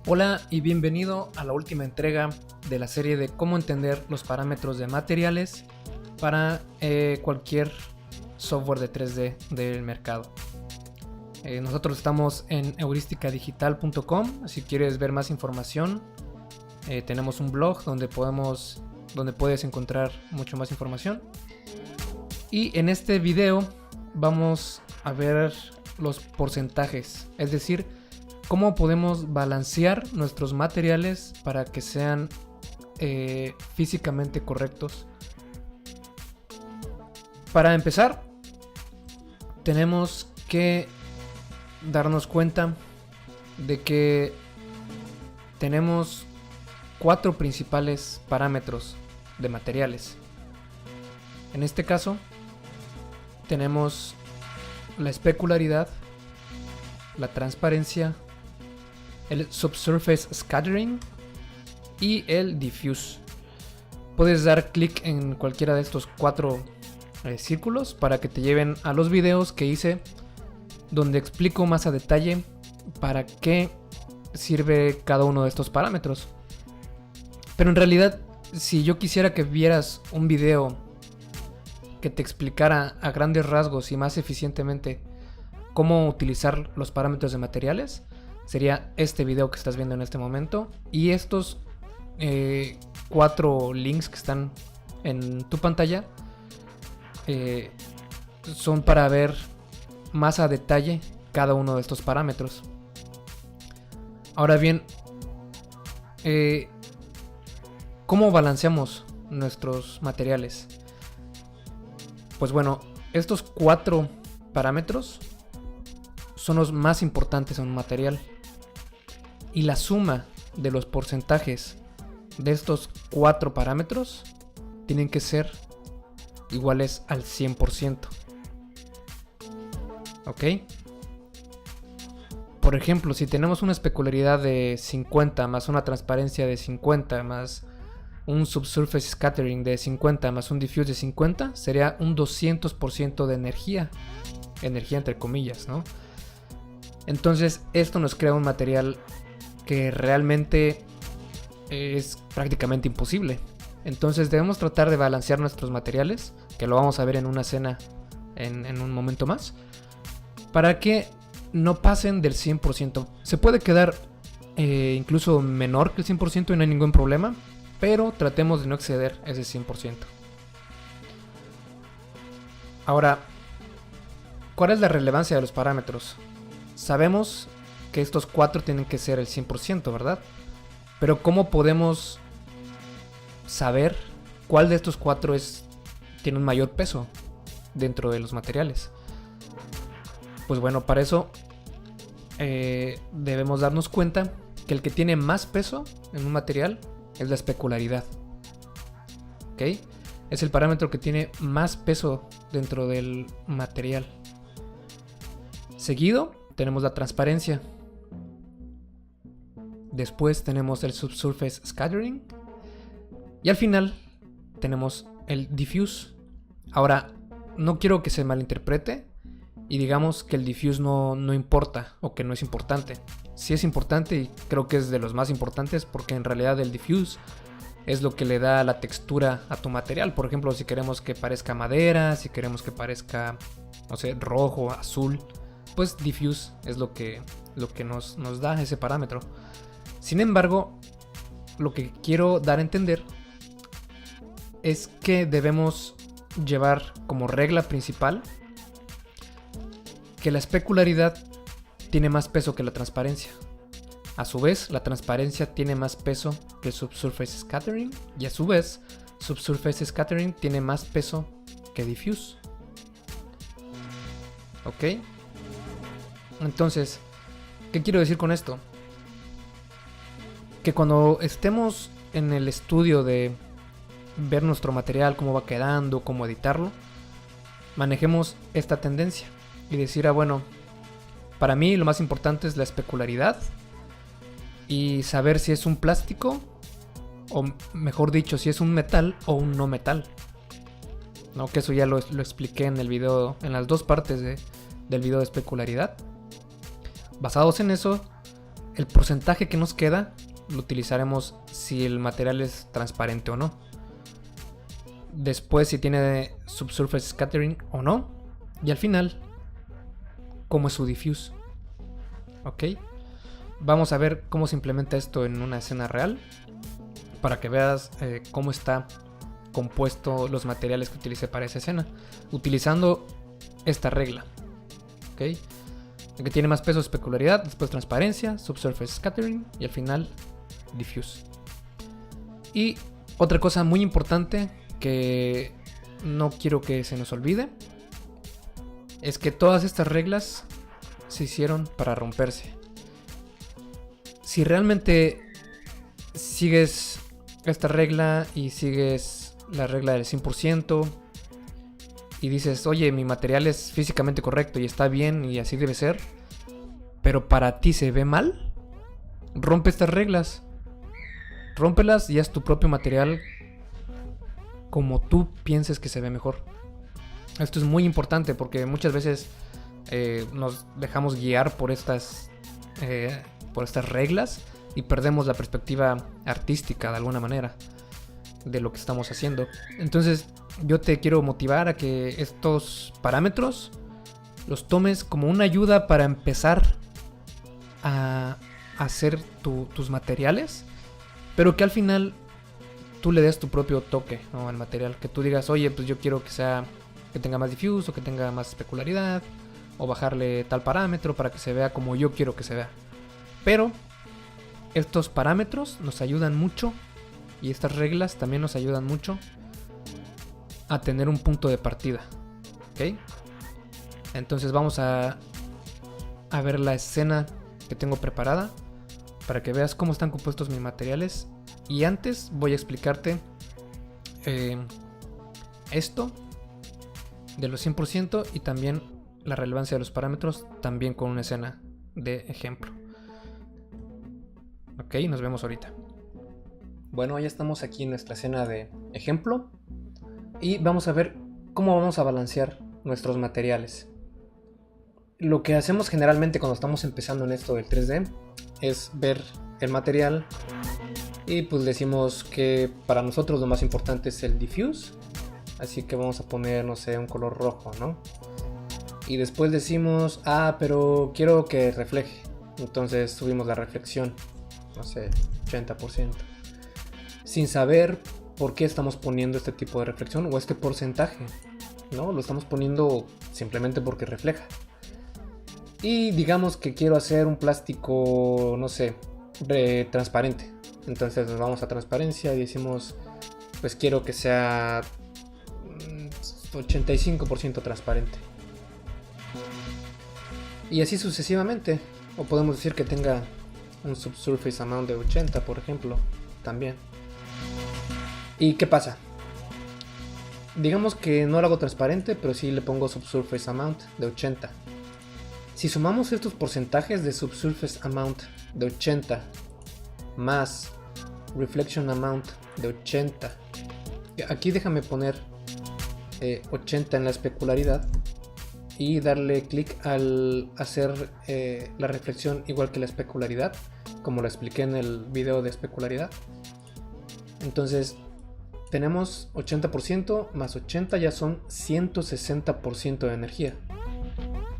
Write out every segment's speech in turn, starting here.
Hola y bienvenido a la última entrega de la serie de cómo entender los parámetros de materiales para cualquier software de 3D del mercado. Nosotros estamos en heuristicadigital.com. Si quieres ver más información, tenemos un blog donde puedes encontrar mucho más información. Y en este video vamos a ver los porcentajes, es decir, cómo podemos balancear nuestros materiales para que sean físicamente correctos. Para empezar, tenemos que darnos cuenta de que tenemos 4 principales parámetros de materiales. En este caso, tenemos la especularidad, la transparencia, el subsurface scattering y el diffuse. Puedes dar clic en cualquiera de estos 4 círculos para que te lleven a los videos que hice donde explico más a detalle para qué sirve cada uno de estos parámetros. Pero en realidad, si yo quisiera que vieras un video que te explicara a grandes rasgos y más eficientemente cómo utilizar los parámetros de materiales, sería este video que estás viendo en este momento. Y estos 4 links que están en tu pantalla son para ver más a detalle cada uno de estos parámetros. Ahora bien, ¿cómo balanceamos nuestros materiales? Pues bueno, estos 4 parámetros son los más importantes en un material. Y la suma de los porcentajes de estos 4 parámetros tienen que ser iguales al 100%. ¿Ok? Por ejemplo, si tenemos una especularidad de 50 más una transparencia de 50 más un subsurface scattering de 50 más un diffuse de 50, sería un 200% de energía. Energía entre comillas, ¿no? Entonces esto nos crea un material que realmente es prácticamente imposible. Entonces debemos tratar de balancear nuestros materiales, que lo vamos a ver en una escena en un momento más, para que no pasen del 100%. Se puede quedar incluso menor que el 100% y no hay ningún problema, pero tratemos de no exceder ese 100%. Ahora, ¿cuál es la relevancia de los parámetros? Sabemos que estos 4 tienen que ser el 100%, ¿verdad? Pero ¿cómo podemos saber cuál de estos 4 tiene un mayor peso dentro de los materiales? Pues bueno, para eso debemos darnos cuenta que el que tiene más peso en un material es la especularidad. ¿Ok? Es el parámetro que tiene más peso dentro del material. Seguido tenemos la transparencia. Después tenemos el subsurface scattering. Y al final tenemos el diffuse. Ahora, no quiero que se malinterprete y digamos que el diffuse no importa o que no es importante. Sí es importante y creo que es de los más importantes, porque en realidad el diffuse es lo que le da la textura a tu material. Por ejemplo, si queremos que parezca madera, si queremos que parezca, no sé, rojo, azul, pues diffuse es lo que nos da ese parámetro. Sin embargo, lo que quiero dar a entender es que debemos llevar como regla principal que la especularidad tiene más peso que la transparencia. A su vez, la transparencia tiene más peso que el subsurface scattering, y a su vez, subsurface scattering tiene más peso que diffuse. ¿Ok? Entonces, ¿qué quiero decir con esto? Que cuando estemos en el estudio de ver nuestro material, cómo va quedando, cómo editarlo, manejemos esta tendencia y decir, bueno, para mí lo más importante es la especularidad y saber si es un plástico, o mejor dicho, si es un metal o un no metal, ¿no? Que eso ya lo expliqué en el video, en las 2 partes del video de especularidad. Basados en eso, el porcentaje que nos queda lo utilizaremos si el material es transparente o no. Después si tiene subsurface scattering o no. Y al final, cómo es su diffuse. ¿Ok? Vamos a ver cómo se implementa esto en una escena real, para que veas cómo está compuesto los materiales que utilicé para esa escena, utilizando esta regla. ¿Ok? El que tiene más peso, especularidad, después transparencia, subsurface scattering y al final diffuse. Y otra cosa muy importante que no quiero que se nos olvide es que todas estas reglas se hicieron para romperse. Si realmente sigues esta regla y sigues la regla del 100% y dices, oye, mi material es físicamente correcto y está bien y así debe ser, pero para ti se ve mal, rompe estas reglas, rómpelas y haz tu propio material como tú pienses que se ve mejor. Esto es muy importante porque muchas veces nos dejamos guiar por estas reglas y perdemos la perspectiva artística de alguna manera de lo que estamos haciendo. Entonces yo te quiero motivar a que estos parámetros los tomes como una ayuda para empezar a hacer tus materiales, pero que al final tú le des tu propio toque, ¿no?, al material. Que tú digas, oye, pues yo quiero que tenga más diffuse o que tenga más especularidad, o bajarle tal parámetro para que se vea como yo quiero que se vea. Pero estos parámetros nos ayudan mucho y estas reglas también nos ayudan mucho a tener un punto de partida. ¿Ok? Entonces vamos a ver la escena que tengo preparada para que veas cómo están compuestos mis materiales. Y antes voy a explicarte esto de los 100% y también la relevancia de los parámetros, también con una escena de ejemplo. Ok, nos vemos ahorita. Bueno, ya estamos aquí en nuestra escena de ejemplo y vamos a ver cómo vamos a balancear nuestros materiales. Lo que hacemos generalmente cuando estamos empezando en esto del 3D es ver el material y pues decimos que para nosotros lo más importante es el diffuse, así que vamos a poner, no sé, un color rojo, ¿no? Y después decimos, pero quiero que refleje, entonces subimos la reflexión, no sé, 80%, sin saber por qué estamos poniendo este tipo de reflexión o este porcentaje, ¿no? Lo estamos poniendo simplemente porque refleja. Y digamos que quiero hacer un plástico, no sé, transparente. Entonces nos vamos a transparencia y decimos, pues quiero que sea 85% transparente. Y así sucesivamente. O podemos decir que tenga un subsurface amount de 80, por ejemplo, también. ¿Y qué pasa? Digamos que no lo hago transparente, pero sí le pongo subsurface amount de 80. Si sumamos estos porcentajes de subsurface amount de 80 más reflection amount de 80, aquí déjame poner 80 en la especularidad y darle clic al hacer la reflexión igual que la especularidad, como lo expliqué en el video de especularidad. Entonces tenemos 80% más 80 ya son 160% de energía,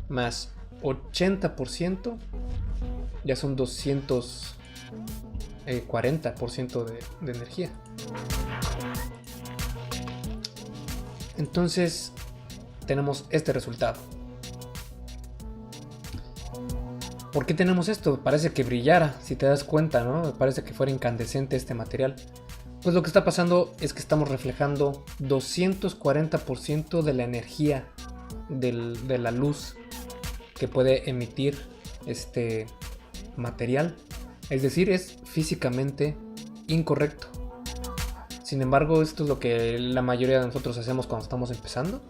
más 80% ya son 240% de energía. Entonces tenemos este resultado. ¿Por qué tenemos esto? Parece que brillara, si te das cuenta, ¿no? Parece que fuera incandescente este material. Pues lo que está pasando es que estamos reflejando 240% de la energía de la luz que puede emitir este material. Es decir, es físicamente incorrecto. Sin embargo, esto es lo que la mayoría de nosotros hacemos cuando estamos empezando.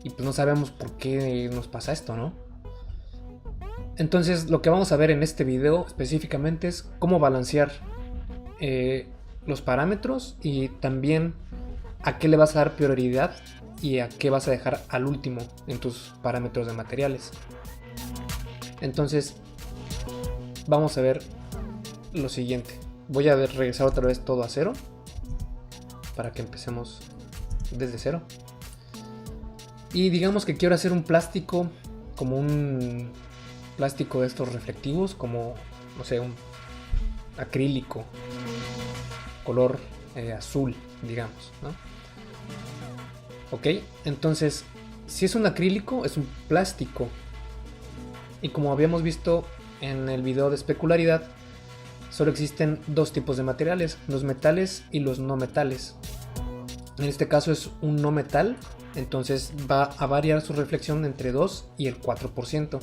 Y pues no sabemos por qué nos pasa esto, ¿no? Entonces lo que vamos a ver en este video específicamente es cómo balancear los parámetros y también a qué le vas a dar prioridad y a qué vas a dejar al último en tus parámetros de materiales. Entonces vamos a ver lo siguiente. Voy a regresar otra vez todo a 0 para que empecemos desde 0. Y digamos que quiero hacer un plástico, como un plástico de estos reflectivos, como, no sé, un acrílico, color azul, digamos, ¿no? Ok, entonces, si es un acrílico, es un plástico. Y como habíamos visto en el video de especularidad, solo existen dos tipos de materiales, los metales y los no metales. En este caso es un no metal, entonces va a variar su reflexión entre 2 y el 4%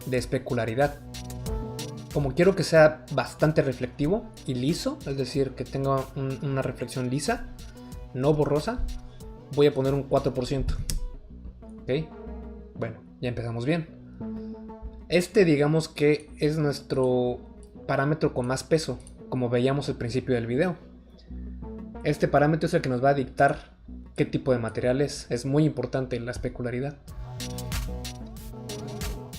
de especularidad. Como quiero que sea bastante reflectivo y liso, es decir, que tenga una reflexión lisa, no borrosa, voy a poner un 4%. Ok, bueno, ya empezamos bien. Este digamos que es nuestro parámetro con más peso, como veíamos al principio del video. Este parámetro es el que nos va a dictar qué tipo de material es muy importante en la especularidad.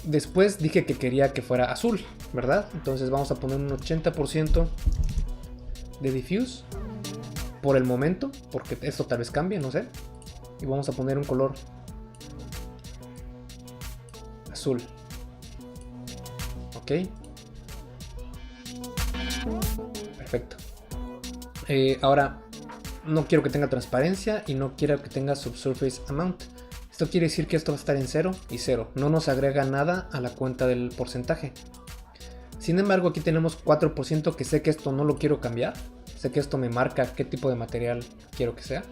Después dije que quería que fuera azul, ¿verdad? Entonces vamos a poner un 80% de diffuse por el momento, porque esto tal vez cambie, no sé. Y vamos a poner un color azul. Ok. Perfecto. Ahora, no quiero que tenga transparencia y no quiero que tenga subsurface amount. Esto quiere decir que esto va a estar en 0 y 0. No nos agrega nada a la cuenta del porcentaje. Sin embargo, aquí tenemos 4% que sé que esto no lo quiero cambiar. Sé que esto me marca qué tipo de material quiero que sea.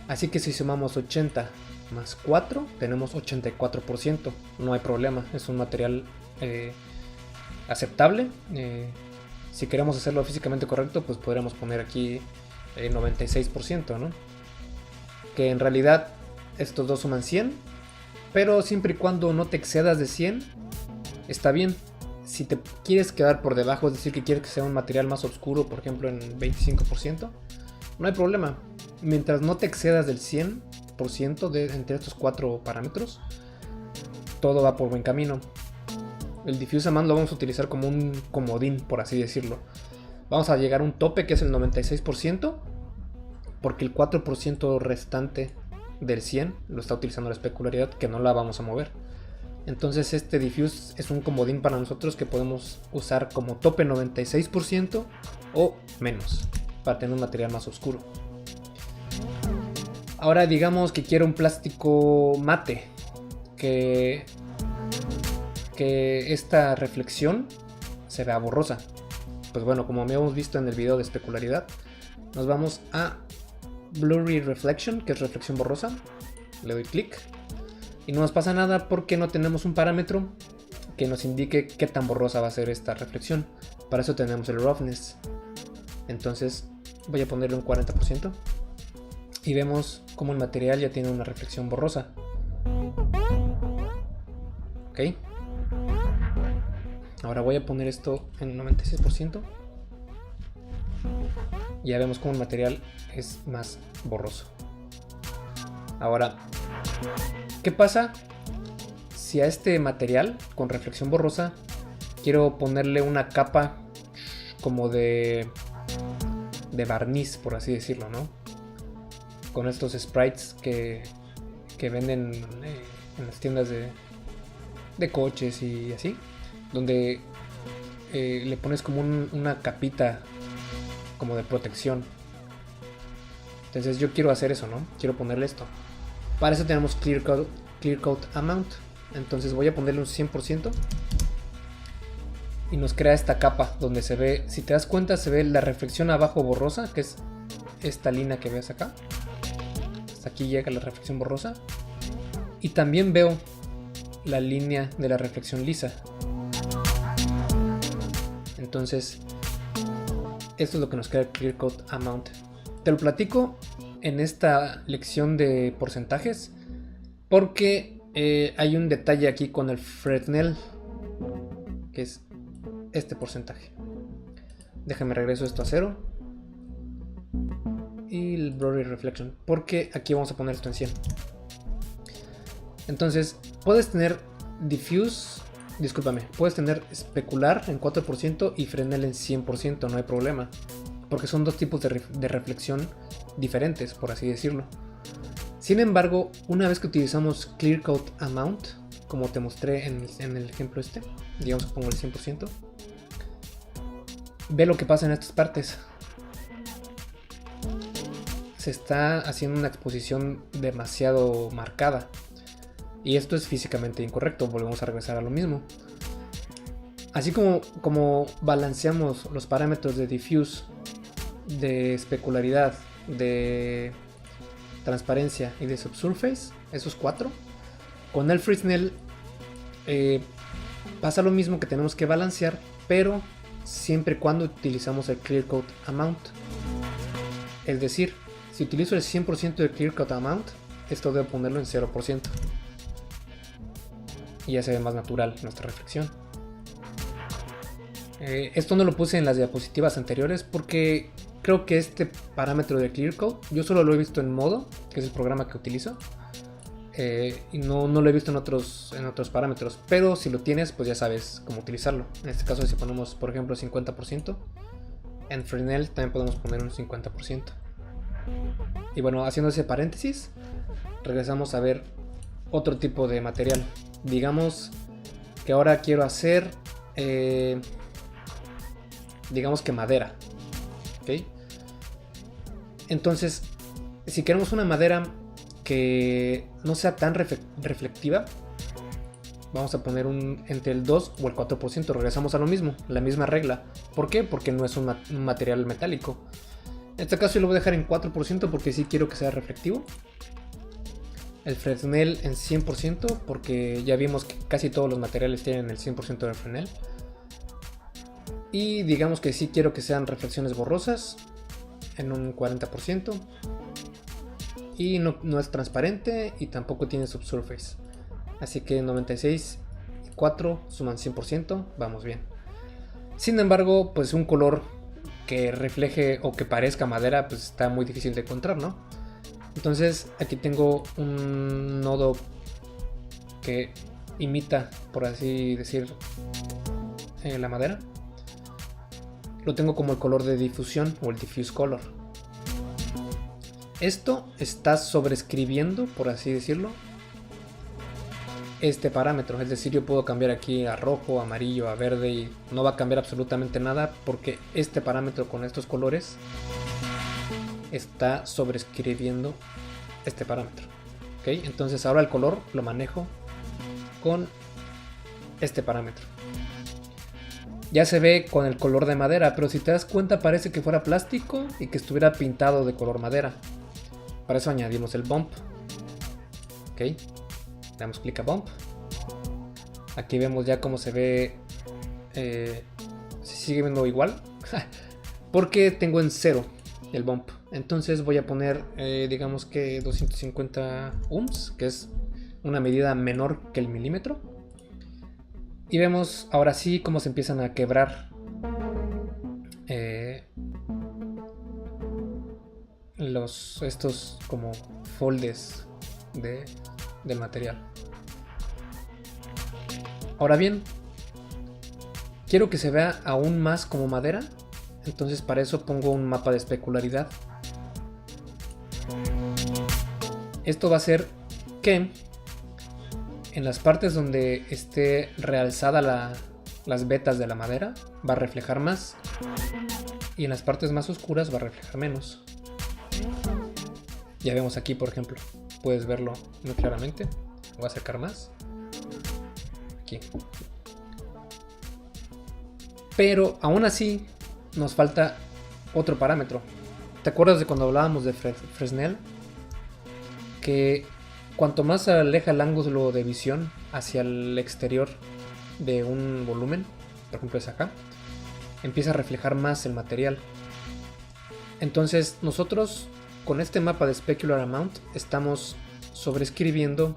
Así que si sumamos 80 más 4, tenemos 84%. No hay problema, es un material aceptable. Si queremos hacerlo físicamente correcto, pues podríamos poner aquí 96%, ¿no? Que en realidad estos dos suman 100, pero siempre y cuando no te excedas de 100, está bien. Si te quieres quedar por debajo, es decir, que quieres que sea un material más oscuro, por ejemplo en 25%, no hay problema. Mientras no te excedas del 100% entre estos cuatro parámetros, todo va por buen camino. El diffuse amount lo vamos a utilizar como un comodín, por así decirlo. Vamos a llegar a un tope que es el 96%, porque el 4% restante del 100 lo está utilizando la especularidad, que no la vamos a mover. Entonces este diffuse es un comodín para nosotros que podemos usar como tope 96% o menos, para tener un material más oscuro. Ahora digamos que quiero un plástico mate, que esta reflexión se vea borrosa. Pues bueno, como habíamos visto en el video de especularidad, nos vamos a Blurry Reflection, que es reflexión borrosa. Le doy clic y no nos pasa nada porque no tenemos un parámetro que nos indique qué tan borrosa va a ser esta reflexión. Para eso tenemos el roughness. Entonces voy a ponerle un 40% y vemos como el material ya tiene una reflexión borrosa. Ok. Ahora voy a poner esto en 96%. Y ya vemos como el material es más borroso. Ahora, ¿qué pasa si a este material con reflexión borrosa quiero ponerle una capa como de barniz, por así decirlo, ¿no? Con estos sprites que venden en las tiendas de coches y así, donde le pones como una capita como de protección. Entonces yo quiero hacer eso, ¿no? Quiero ponerle esto. Para eso tenemos clear coat amount. Entonces voy a ponerle un 100% y nos crea esta capa donde se ve, si te das cuenta, se ve la reflexión abajo borrosa, que es esta línea que ves acá. Hasta aquí llega la reflexión borrosa. Y también veo la línea de la reflexión lisa. Entonces esto es lo que nos crea el clear coat amount. Te lo platico en esta lección de porcentajes porque hay un detalle aquí con el Fresnel, que es este porcentaje. Déjame regreso esto a 0 y el Blurry Reflection, porque aquí vamos a poner esto en 100. Entonces puedes tener diffuse discúlpame, puedes tener especular en 4% y Fresnel en 100%, no hay problema. Porque son dos tipos de reflexión diferentes, por así decirlo. Sin embargo, una vez que utilizamos Clear Coat Amount, como te mostré en el ejemplo este, digamos que pongo el 100%, ve lo que pasa en estas partes. Se está haciendo una exposición demasiado marcada. Y esto es físicamente incorrecto, volvemos a regresar a lo mismo. Así como balanceamos los parámetros de diffuse, de especularidad, de transparencia y de subsurface, esos 4, con el Fresnel pasa lo mismo, que tenemos que balancear, pero siempre y cuando utilizamos el Clear Coat Amount. Es decir, si utilizo el 100% de Clear Coat Amount, esto debo ponerlo en 0%. Y ya se ve más natural nuestra reflexión. Esto no lo puse en las diapositivas anteriores porque creo que este parámetro de Clear Coat yo solo lo he visto en Modo, que es el programa que utilizo, y no lo he visto en otros parámetros, pero si lo tienes pues ya sabes cómo utilizarlo. En este caso, si ponemos por ejemplo 50%, en Fresnel también podemos poner un 50%. Y bueno, haciendo ese paréntesis, regresamos a ver otro tipo de material. Digamos que ahora quiero hacer digamos que madera, ¿ok? Entonces, si queremos una madera que no sea tan reflectiva, vamos a poner entre el 2 o el 4%. Regresamos a lo mismo, la misma regla. ¿Por qué? Porque no es un material metálico. En este caso yo lo voy a dejar en 4% porque sí quiero que sea reflectivo. El Fresnel en 100% porque ya vimos que casi todos los materiales tienen el 100% de Fresnel. Y digamos que sí quiero que sean reflexiones borrosas en un 40%. Y no es transparente y tampoco tiene subsurface. Así que 96 y 4 suman 100%, vamos bien. Sin embargo, pues un color que refleje o que parezca madera pues está muy difícil de encontrar, ¿no? Entonces aquí tengo un nodo que imita, por así decir, la madera. Lo tengo como el color de difusión o el diffuse color. Esto está sobreescribiendo, por así decirlo, este parámetro. Es decir, yo puedo cambiar aquí a rojo, amarillo, a verde y no va a cambiar absolutamente nada porque este parámetro con estos colores está sobreescribiendo este parámetro. ¿Ok? Entonces ahora el color lo manejo con este parámetro. Ya se ve con el color de madera, pero si te das cuenta parece que fuera plástico y que estuviera pintado de color madera. Para eso añadimos el bump. Ok, le damos clic a bump. Aquí vemos ya cómo se ve. Se sigue viendo igual porque tengo en 0 el bump. Entonces voy a poner digamos que 250 ohms, que es una medida menor que el milímetro. Y vemos ahora sí cómo se empiezan a quebrar estos como foldes del material. Ahora bien, quiero que se vea aún más como madera, entonces para eso pongo un mapa de especularidad. Esto va a hacer que en las partes donde esté realzada las vetas de la madera va a reflejar más y en las partes más oscuras va a reflejar menos. Ya vemos aquí, por ejemplo, puedes verlo muy claramente. Voy a acercar más aquí, pero aún así nos falta otro parámetro. ¿Te acuerdas de cuando hablábamos de Fresnel? Que cuanto más se aleja el ángulo de visión hacia el exterior de un volumen, por ejemplo es acá, empieza a reflejar más el material. Entonces nosotros con este mapa de Specular Amount estamos sobreescribiendo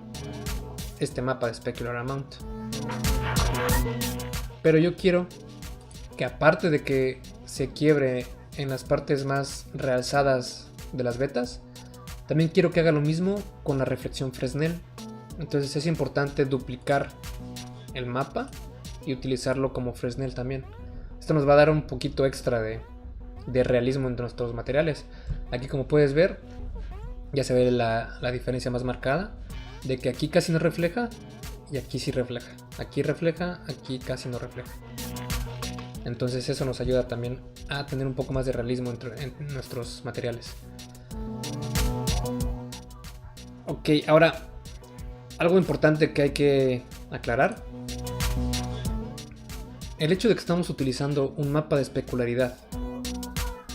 este mapa de Specular Amount. Pero yo quiero que aparte de que se quiebre en las partes más realzadas de las vetas, también quiero que haga lo mismo con la reflexión Fresnel. Entonces es importante duplicar el mapa y utilizarlo como Fresnel también. Esto nos va a dar un poquito extra de realismo entre nuestros materiales. Aquí, como puedes ver, ya se ve la diferencia más marcada, de que aquí casi no refleja y aquí sí refleja. Aquí refleja, aquí casi no refleja. Entonces eso nos ayuda también a tener un poco más de realismo en nuestros materiales. Ok, ahora algo importante que hay que aclarar: el hecho de que estamos utilizando un mapa de especularidad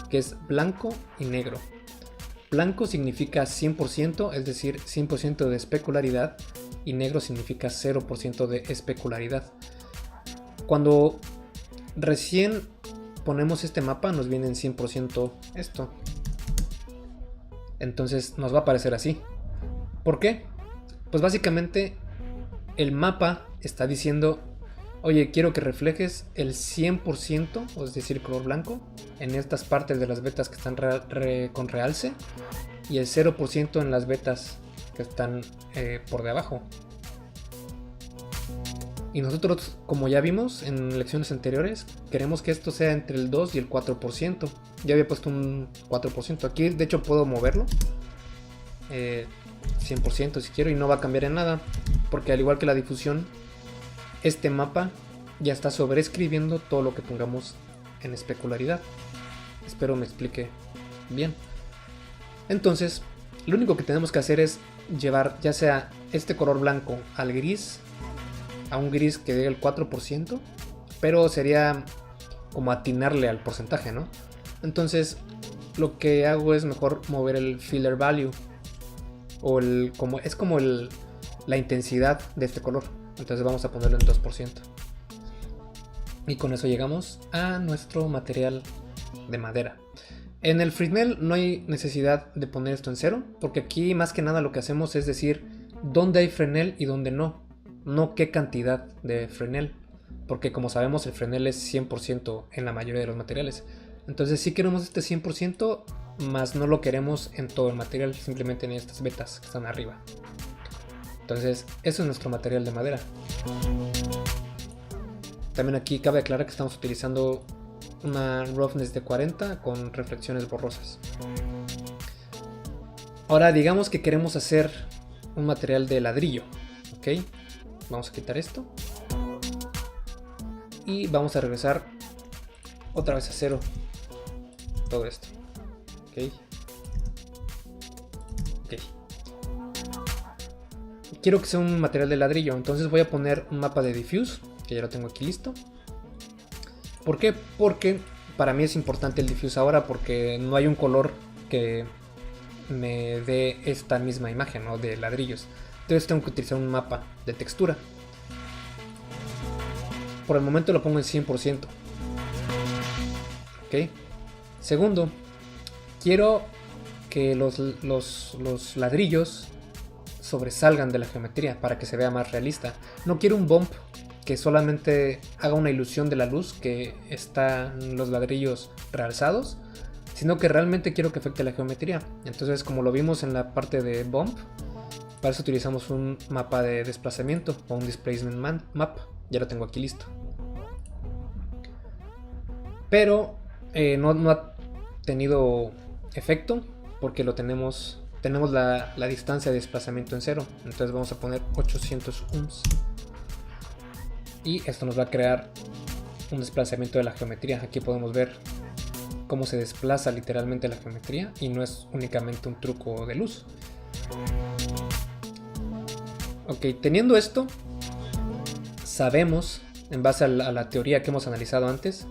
que es blanco y negro. Blanco significa 100%, es decir, 100% de especularidad, y negro significa 0% de especularidad. Cuando recién ponemos este mapa nos viene en 100% esto. Entonces nos va a aparecer así. ¿Por qué? Pues básicamente el mapa está diciendo: oye, quiero que reflejes el 100%, es decir, color blanco, en estas partes de las vetas que están con realce, y el 0% en las vetas que están por debajo. Y nosotros, como ya vimos en lecciones anteriores, queremos que esto sea entre el 2 y el 4%. Ya había puesto un 4%. Aquí de hecho puedo moverlo 100% si quiero, y no va a cambiar en nada, porque al igual que la difusión, este mapa ya está sobreescribiendo todo lo que pongamos en especularidad. Espero me explique bien. Entonces, lo único que tenemos que hacer es llevar ya sea este color blanco al gris, a un gris que dé el 4%, pero sería como atinarle al porcentaje, ¿no? Entonces, lo que hago es mejor mover el filler value, o la intensidad de este color. Entonces vamos a ponerlo en 2%. Y con eso llegamos a nuestro material de madera. En el Fresnel no hay necesidad de poner esto en 0, porque aquí más que nada lo que hacemos es decir dónde hay Fresnel y dónde no. No qué cantidad de Fresnel, porque como sabemos el Fresnel es 100% en la mayoría de los materiales. Entonces sí queremos este 100%, más no lo queremos en todo el material, simplemente en estas vetas que están arriba. Entonces eso es nuestro material de madera. También aquí cabe aclarar que estamos utilizando una roughness de 40 con reflexiones borrosas. Ahora digamos que queremos hacer un material de ladrillo, ¿ok? Vamos a quitar esto y vamos a regresar otra vez a 0 todo esto. Ok. Quiero que sea un material de ladrillo, entonces voy a poner un mapa de diffuse, que ya lo tengo aquí listo. ¿Por qué? Porque para mí es importante el diffuse ahora, porque no hay un color que me dé esta misma imagen, ¿no?, de ladrillos. Entonces tengo que utilizar un mapa de textura. Por el momento lo pongo en 100%. Ok. Segundo, quiero que los ladrillos sobresalgan de la geometría para que se vea más realista. No quiero un bump que solamente haga una ilusión de la luz que están los ladrillos realzados, sino que realmente quiero que afecte la geometría. Entonces, como lo vimos en la parte de bump, para eso utilizamos un mapa de desplazamiento o un displacement map. Ya lo tengo aquí listo. Pero no ha tenido efecto porque lo tenemos la distancia de desplazamiento en 0. Entonces vamos a poner 800 ohms. Y esto nos va a crear un desplazamiento de la geometría. Aquí podemos ver cómo se desplaza literalmente la geometría y no es únicamente un truco de luz. Ok, teniendo esto, sabemos, en base a la teoría que hemos analizado antes,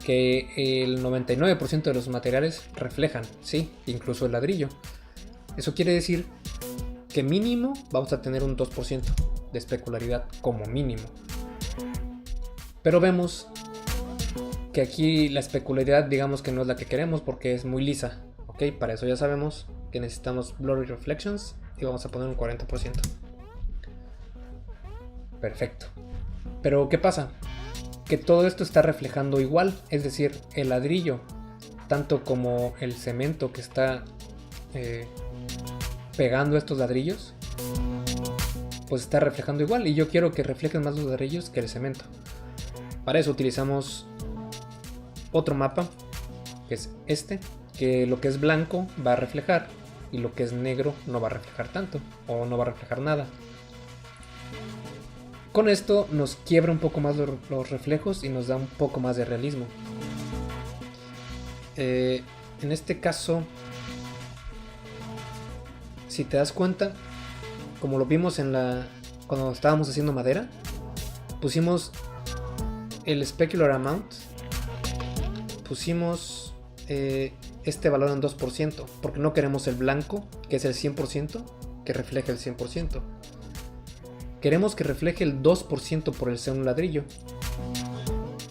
que el 99% de los materiales reflejan, sí, incluso el ladrillo. Eso quiere decir que mínimo vamos a tener un 2% de especularidad como mínimo. Pero vemos que aquí la especularidad, digamos que no es la que queremos porque es muy lisa. Ok, para eso ya sabemos que necesitamos blurry reflections y vamos a poner un 40%. Perfecto. Pero ¿qué pasa? Que todo esto está reflejando igual, es decir, el ladrillo, tanto como el cemento que está pegando estos ladrillos, pues está reflejando igual, y yo quiero que reflejen más los ladrillos que el cemento. Para eso utilizamos otro mapa, que es este, que lo que es blanco va a reflejar y lo que es negro no va a reflejar tanto, o no va a reflejar nada. Con esto nos quiebra un poco más los reflejos y nos da un poco más de realismo. En este caso, si te das cuenta, como lo vimos cuando estábamos haciendo madera, pusimos el specular amount, pusimos este valor en 2%, porque no queremos el blanco, que es el 100%, que refleje el 100%. Queremos que refleje el 2% por el ser un ladrillo.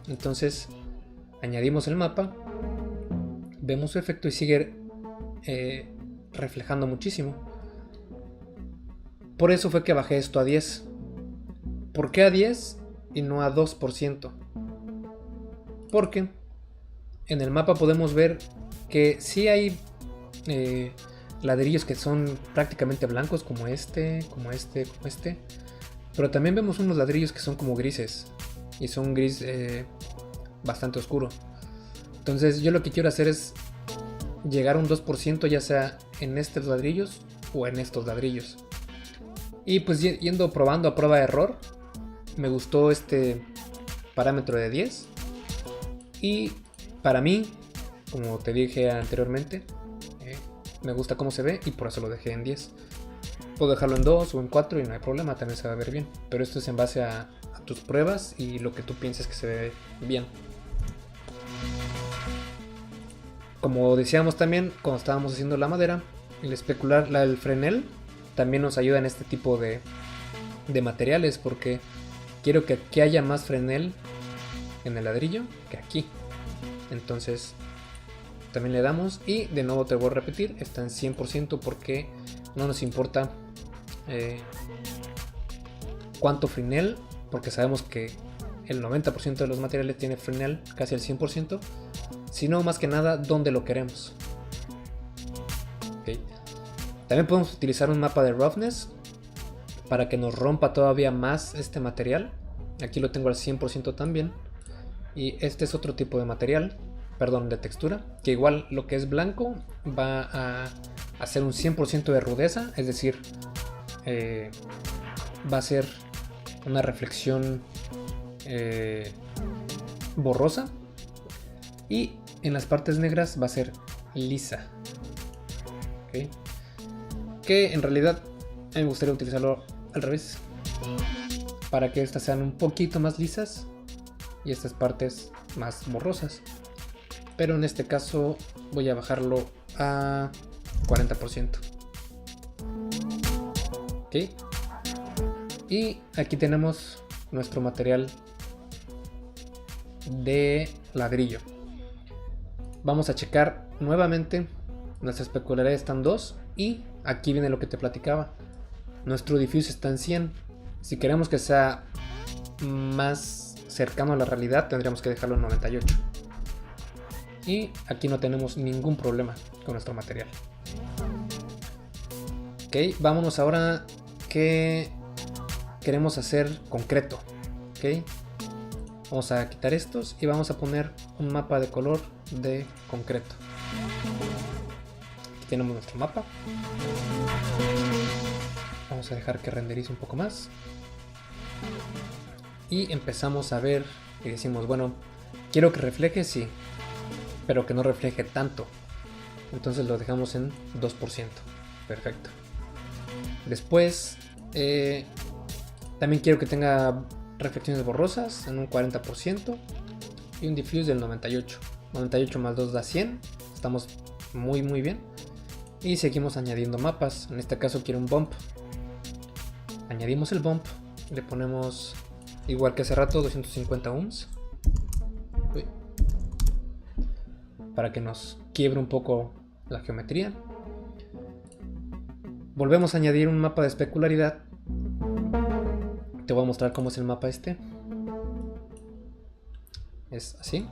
Entonces añadimos el mapa, vemos su efecto y sigue reflejando muchísimo. Por eso fue que bajé esto a 10. ¿Por qué a 10 y no a 2%? Porque en el mapa podemos ver que sí hay ladrillos que son prácticamente blancos, como este, como este, como este. Pero también vemos unos ladrillos que son como grises. Y son gris bastante oscuro. Entonces yo lo que quiero hacer es llegar a un 2%, ya sea en estos ladrillos o en estos ladrillos. Y pues yendo probando a prueba de error, me gustó este parámetro de 10. Y para mí, como te dije anteriormente, me gusta cómo se ve y por eso lo dejé en 10. Puedo dejarlo en 2 o en 4 y no hay problema, también se va a ver bien. Pero esto es en base a tus pruebas y lo que tú pienses que se ve bien. Como decíamos también cuando estábamos haciendo la madera, el especular, el Fresnel también nos ayuda en este tipo de materiales, porque quiero que aquí haya más Fresnel en el ladrillo que aquí. Entonces también le damos y de nuevo te voy a repetir, está en 100% porque no nos importa cuánto Fresnel, porque sabemos que el 90% de los materiales tiene Fresnel, casi el 100%, sino más que nada dónde lo queremos. Okay. También podemos utilizar un mapa de roughness para que nos rompa todavía más este material. Aquí lo tengo al 100% también. Y este es otro tipo de material, perdón, de textura, que igual lo que es blanco va a hacer un 100% de rudeza, es decir, va a ser una reflexión borrosa, y en las partes negras va a ser lisa. ¿Okay? Que en realidad a mí me gustaría utilizarlo al revés, para que estas sean un poquito más lisas y estas partes más borrosas. Pero en este caso voy a bajarlo a 40%. ¿Ok? Y aquí tenemos nuestro material de ladrillo. Vamos a checar nuevamente. Nuestra especularidad está en 2 y aquí viene lo que te platicaba. Nuestro diffuse está en 100. Si queremos que sea más cercano a la realidad, tendríamos que dejarlo en 98. Y aquí no tenemos ningún problema con nuestro material. Ok, vámonos ahora que queremos hacer concreto. Ok, vamos a quitar estos y vamos a poner un mapa de color de concreto. Aquí tenemos nuestro mapa. Vamos a dejar que renderice un poco más. Y empezamos a ver y decimos, bueno, quiero que refleje, sí, pero que no refleje tanto. Entonces lo dejamos en 2%. Perfecto. Después también quiero que tenga reflexiones borrosas en un 40% y un diffuse del 98. 98 más 2 da 100. Estamos muy bien. Y seguimos añadiendo mapas. En este caso quiero un bump. Añadimos el bump. Le ponemos, igual que hace rato, 250 ohms. Uy. Para que nos quiebre un poco la geometría. Volvemos a añadir un mapa de especularidad. Te voy a mostrar cómo es el mapa este. Es así.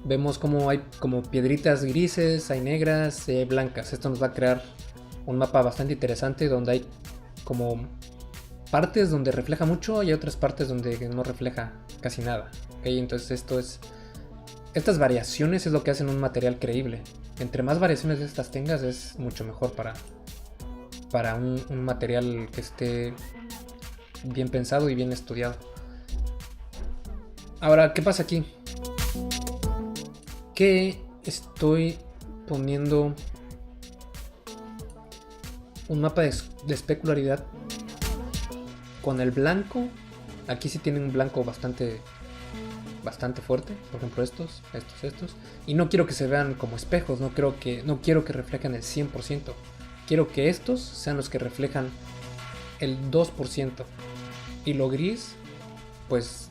Vemos como hay como piedritas grises, hay negras, blancas. Esto nos va a crear un mapa bastante interesante donde hay como partes donde refleja mucho y otras partes donde no refleja casi nada. ¿Okay? Entonces estas variaciones es lo que hacen un material creíble. Entre más variaciones de estas tengas es mucho mejor para un material que esté bien pensado y bien estudiado. Ahora, ¿qué pasa aquí? Que estoy poniendo un mapa de especularidad con el blanco. Aquí sí tiene un blanco bastante fuerte. Por ejemplo estos. Y no quiero que se vean como espejos. No quiero que reflejen el 100%. Quiero que estos sean los que reflejan el 2%. Y lo gris, pues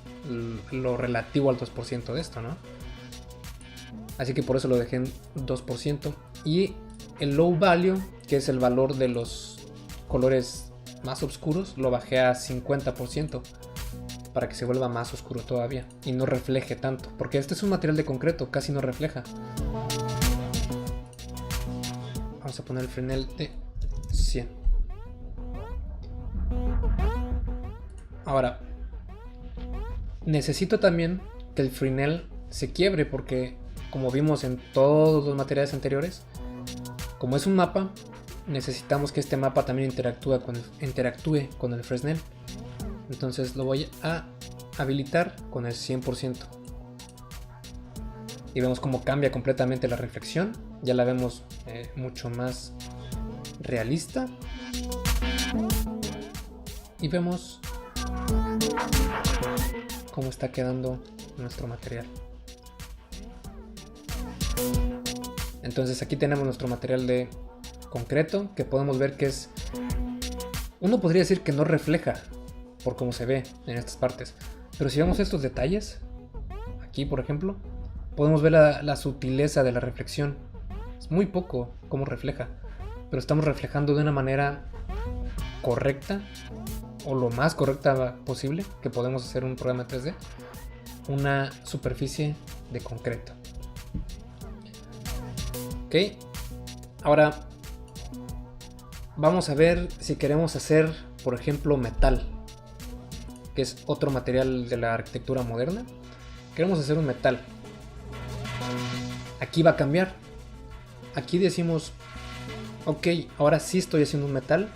lo relativo al 2% de esto, ¿no? Así que por eso lo dejé en 2%. Y el low value, que es el valor de los colores más oscuros, lo bajé a 50%. Para que se vuelva más oscuro todavía. Y no refleje tanto. Porque este es un material de concreto, casi no refleja. Vamos a poner el Fresnel de 100. Ahora, necesito también que el Fresnel se quiebre porque, como vimos en todos los materiales anteriores, como es un mapa, necesitamos que este mapa también interactúe con el Fresnel. Entonces lo voy a habilitar con el 100%. Y vemos cómo cambia completamente la reflexión. Ya la vemos mucho más realista. Y vemos cómo está quedando nuestro material. Entonces aquí tenemos nuestro material de concreto, que podemos ver que es... Uno podría decir que no refleja por cómo se ve en estas partes. Pero si vemos estos detalles, aquí por ejemplo, podemos ver la sutileza de la reflexión. Es muy poco cómo refleja, pero estamos reflejando de una manera correcta, o lo más correcta posible que podemos hacer un programa 3D, una superficie de concreto. Ok, ahora vamos a ver si queremos hacer, por ejemplo, metal, que es otro material de la arquitectura moderna. Queremos hacer un metal. Aquí va a cambiar. Aquí decimos, ok, ahora sí estoy haciendo un metal.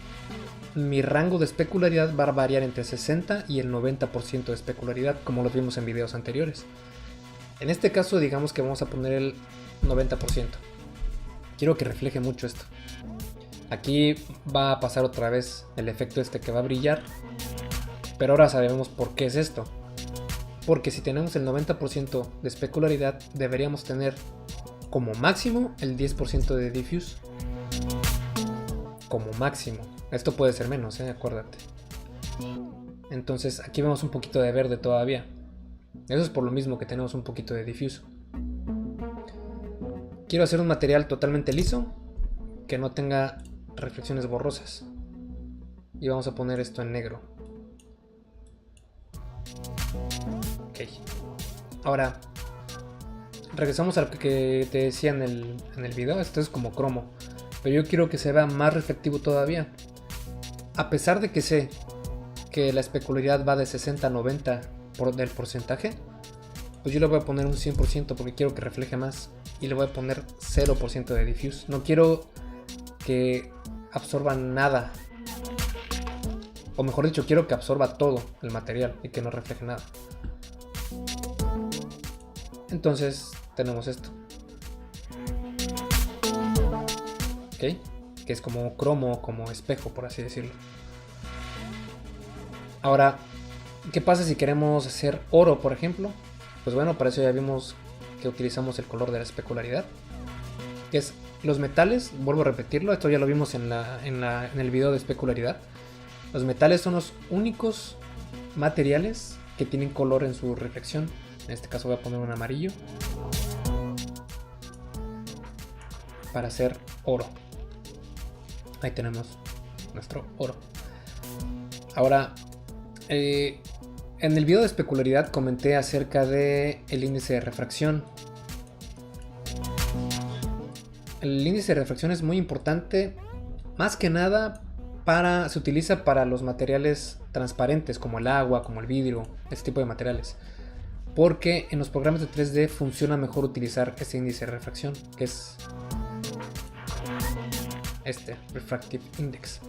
Mi rango de especularidad va a variar entre 60 y el 90% de especularidad, como lo vimos en videos anteriores. En este caso, digamos que vamos a poner el 90%. Quiero que refleje mucho esto. Aquí va a pasar otra vez el efecto este que va a brillar. Pero ahora sabemos por qué es esto. Porque si tenemos el 90% de especularidad, deberíamos tener como máximo el 10% de diffuse. Como máximo. Esto puede ser menos, acuérdate. Entonces aquí vemos un poquito de verde todavía. Eso es por lo mismo que tenemos un poquito de diffuse. Quiero hacer un material totalmente liso, que no tenga reflexiones borrosas. Y vamos a poner esto en negro. Ok. Ahora, regresamos a lo que te decía en el video. Esto es como cromo, pero yo quiero que se vea más reflectivo todavía. A pesar de que sé que la especularidad va de 60 a 90 del porcentaje, pues yo le voy a poner un 100% porque quiero que refleje más. Y le voy a poner 0% de diffuse. No quiero que absorba nada. O mejor dicho, quiero que absorba todo el material y que no refleje nada. Entonces tenemos esto. Ok, que es como cromo, como espejo, por así decirlo. Ahora, ¿qué pasa si queremos hacer oro, por ejemplo? Pues bueno, para eso ya vimos que utilizamos el color de la especularidad, que es los metales. Vuelvo a repetirlo, esto ya lo vimos en el video de especularidad. Los metales son los únicos materiales que tienen color en su reflexión. En este caso voy a poner un amarillo para hacer oro. Ahí tenemos nuestro oro. Ahora, en el video de especularidad comenté acerca de el índice de refracción. El índice de refracción es muy importante, más que nada se utiliza para los materiales transparentes como el agua, como el vidrio, este tipo de materiales. Porque en los programas de 3D funciona mejor utilizar este índice de refracción, que es este, Refractive Index.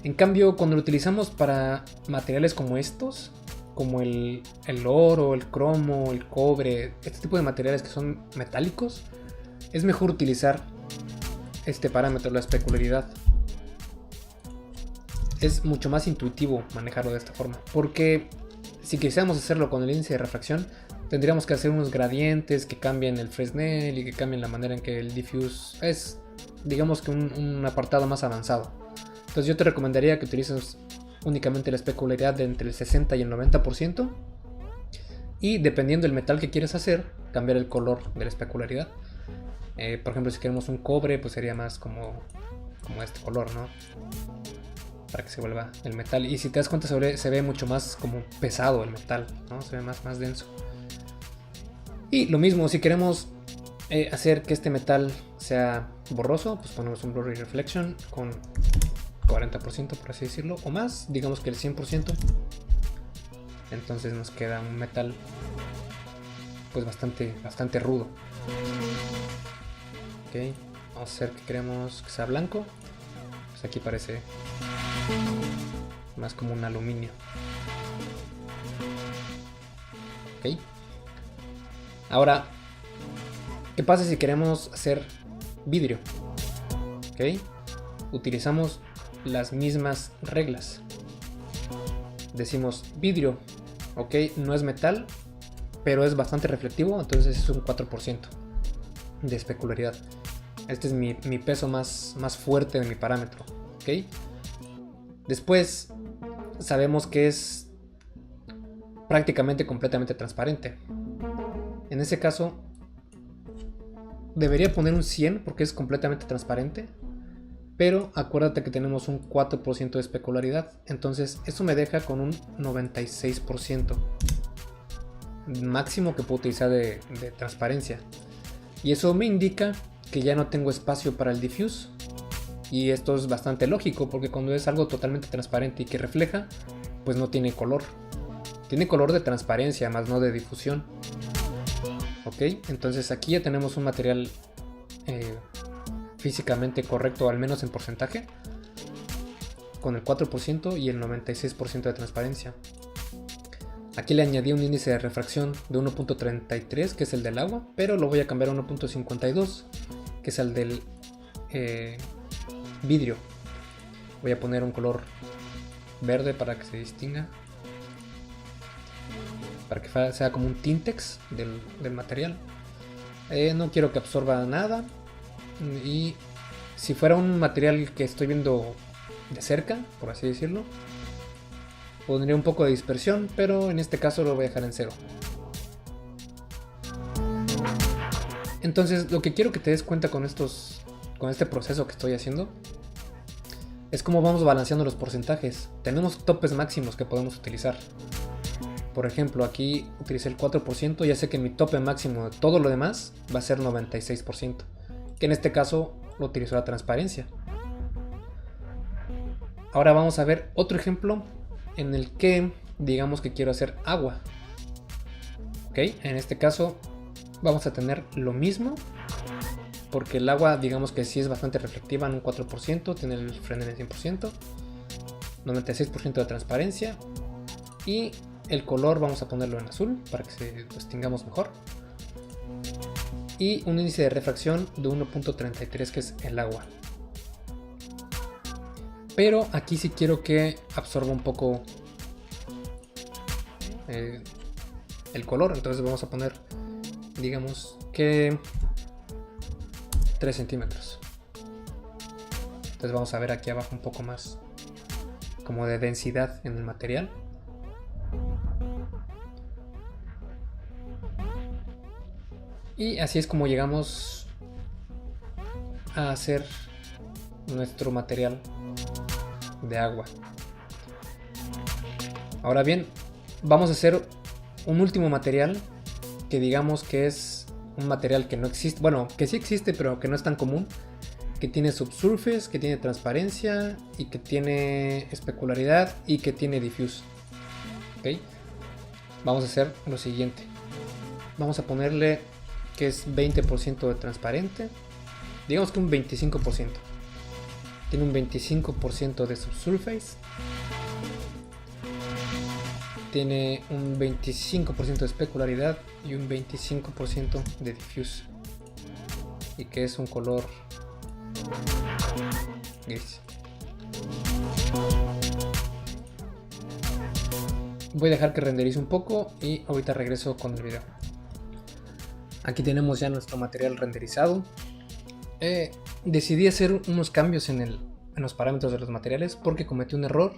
En cambio, cuando lo utilizamos para materiales como estos, como el oro, el cromo, el cobre, este tipo de materiales que son metálicos, es mejor utilizar este parámetro, la especularidad. Es mucho más intuitivo manejarlo de esta forma, porque si quisiéramos hacerlo con el índice de refracción, tendríamos que hacer unos gradientes que cambien el Fresnel y que cambien la manera en que el diffuse es, digamos que un apartado más avanzado. Entonces yo te recomendaría que utilices únicamente la especularidad de entre el 60 y el 90%, y dependiendo del metal que quieres hacer, cambiar el color de la especularidad. Por ejemplo, si queremos un cobre, pues sería más como este color, ¿no? Para que se vuelva el metal. Y si te das cuenta, se ve mucho más como pesado el metal, ¿no? Se ve más denso. Y lo mismo, si queremos hacer que este metal sea borroso, pues ponemos un Blurry Reflection con 40%, por así decirlo, o más, digamos que el 100%. Entonces nos queda un metal pues bastante rudo. Ok, vamos a hacer que queremos que sea blanco. Pues aquí parece más como un aluminio. Ok. Ahora, ¿qué pasa si queremos hacer vidrio? Ok. Utilizamos las mismas reglas. Decimos vidrio, ok, no es metal, pero es bastante reflectivo, entonces es un 4% de especularidad. Este es mi peso más fuerte de mi parámetro, ok. Después sabemos que es prácticamente completamente transparente. En ese caso debería poner un 100 porque es completamente transparente, pero acuérdate que tenemos un 4% de especularidad, entonces eso me deja con un 96% máximo que puedo utilizar de transparencia, y eso me indica que ya no tengo espacio para el diffuse. Y esto es bastante lógico, porque cuando es algo totalmente transparente y que refleja, pues no tiene color. Tiene color de transparencia, más no de difusión. Ok, entonces aquí ya tenemos un material físicamente correcto, al menos en porcentaje, con el 4% y el 96% de transparencia. Aquí le añadí un índice de refracción de 1.33, que es el del agua, pero lo voy a cambiar a 1.52, que es el del vidrio. Voy a poner un color verde para que se distinga, para que sea como un tintex del material. No quiero que absorba nada, y si fuera un material que estoy viendo de cerca, por así decirlo, pondría un poco de dispersión, pero en este caso lo voy a dejar en 0. Entonces lo que quiero que te des cuenta con este proceso que estoy haciendo es cómo vamos balanceando los porcentajes. Tenemos topes máximos que podemos utilizar. Por ejemplo, aquí utilicé el 4%, ya sé que mi tope máximo de todo lo demás va a ser 96%, que en este caso lo utilizo la transparencia. Ahora vamos a ver otro ejemplo en el que digamos que quiero hacer agua. Ok, en este caso vamos a tener lo mismo, porque el agua digamos que sí es bastante reflectiva en un 4%, tiene el Fresnel en 100%, 96% de transparencia, y el color vamos a ponerlo en azul para que se distingamos mejor, y un índice de refracción de 1.33, que es el agua. Pero aquí sí quiero que absorba un poco el color, entonces vamos a poner, digamos que 3 centímetros. Entonces vamos a ver aquí abajo un poco más como de densidad en el material. Y así es como llegamos a hacer nuestro material de agua. Ahora bien, vamos a hacer un último material que digamos que es un material que no existe, bueno, que sí existe pero que no es tan común, que tiene subsurface, que tiene transparencia y que tiene especularidad y que tiene diffuse. ¿Ok? Vamos a hacer lo siguiente. Vamos a ponerle que es 20% de transparente. Digamos que un 25%. Tiene un 25% de subsurface. Tiene un 25% de especularidad y un 25% de diffuse. Y que es un color gris. Voy a dejar que renderice un poco y ahorita regreso con el video. Aquí tenemos ya nuestro material renderizado. Decidí hacer unos cambios en los parámetros de los materiales porque cometí un error.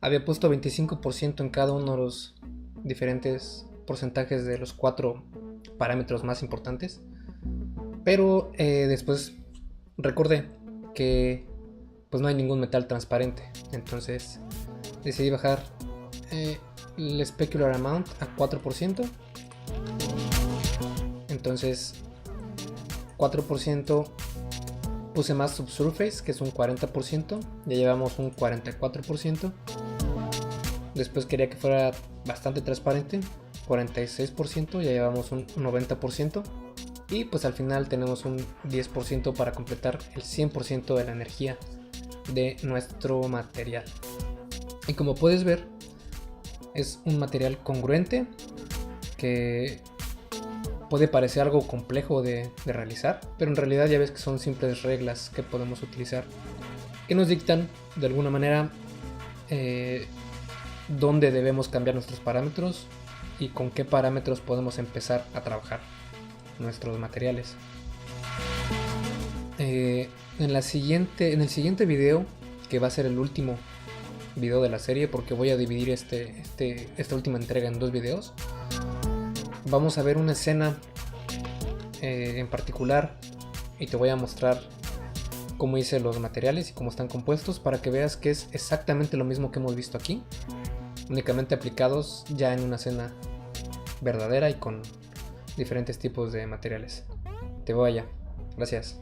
Había puesto 25% en cada uno de los diferentes porcentajes de los 4 parámetros más importantes. Pero después recordé que pues no hay ningún metal transparente. Entonces decidí bajar el specular amount a 4%. Entonces 4%, puse más subsurface, que es un 40%. Ya llevamos un 44%. Después quería que fuera bastante transparente, 46%. Ya llevamos un 90%. Y pues al final tenemos un 10% para completar el 100% de la energía de nuestro material. Y como puedes ver, es un material congruente que puede parecer algo complejo de realizar, pero en realidad ya ves que son simples reglas que podemos utilizar, que nos dictan de alguna manera dónde debemos cambiar nuestros parámetros y con qué parámetros podemos empezar a trabajar nuestros materiales. En el siguiente video, que va a ser el último video de la serie, porque voy a dividir esta última entrega en 2 videos, vamos a ver una escena en particular y te voy a mostrar cómo hice los materiales y cómo están compuestos para que veas que es exactamente lo mismo que hemos visto aquí, únicamente aplicados ya en una escena verdadera y con diferentes tipos de materiales. Te voy allá. Gracias.